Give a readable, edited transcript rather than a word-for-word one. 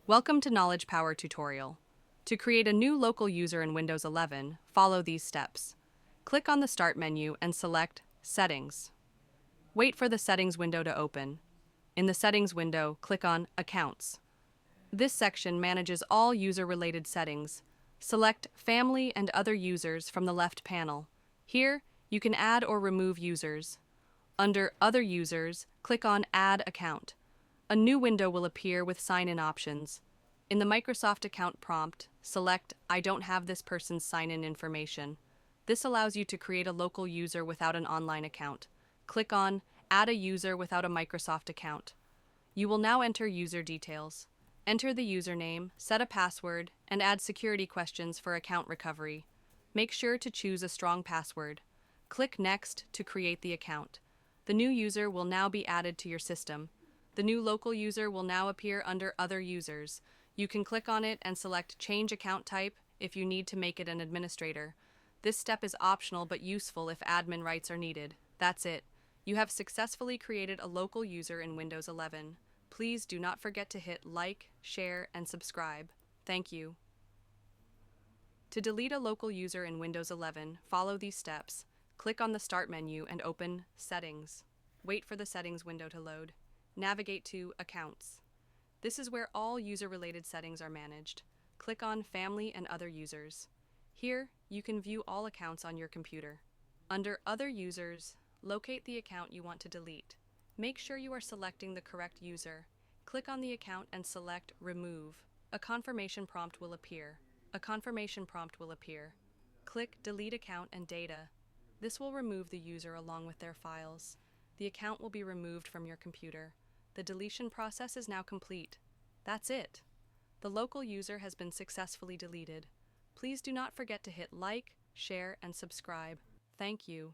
Welcome to Knowledge Power tutorial. To create a new local user in Windows 11, follow these steps. Click on the Start menu and select Settings. Wait for the Settings window to open. In the Settings window, click on Accounts. This section manages all user-related settings. Select Family and Other Users from the left panel. Here, you can add or remove users. Under Other Users, click on Add Account. A new window will appear with sign-in options. In the Microsoft account prompt, select I don't have this person's sign-in information. This allows you to create a local user without an online account. Click on Add a user without a Microsoft account. You will now enter user details. Enter the username, set a password, and add security questions for account recovery. Make sure to choose a strong password. Click Next to create the account. The new user will now be added to your system. The new local user will now appear under Other Users. You can click on it and select Change Account Type if you need to make it an administrator. This step is optional but useful if admin rights are needed. That's it. You have successfully created a local user in Windows 11. Please do not forget to hit like, share, and subscribe. Thank you. To delete a local user in Windows 11, follow these steps. Click on the Start menu and open Settings. Wait for the Settings window to load. Navigate to Accounts. This is where all user-related settings are managed. Click on Family and Other Users. Here, you can view all accounts on your computer. Under Other Users, locate the account you want to delete. Make sure you are selecting the correct user. Click on the account and select Remove. A confirmation prompt will appear. Click Delete Account and Data. This will remove the user along with their files. The account will be removed from your computer. The deletion process is now complete. That's it. The local user has been successfully deleted. Please do not forget to hit like, share, and subscribe. Thank you.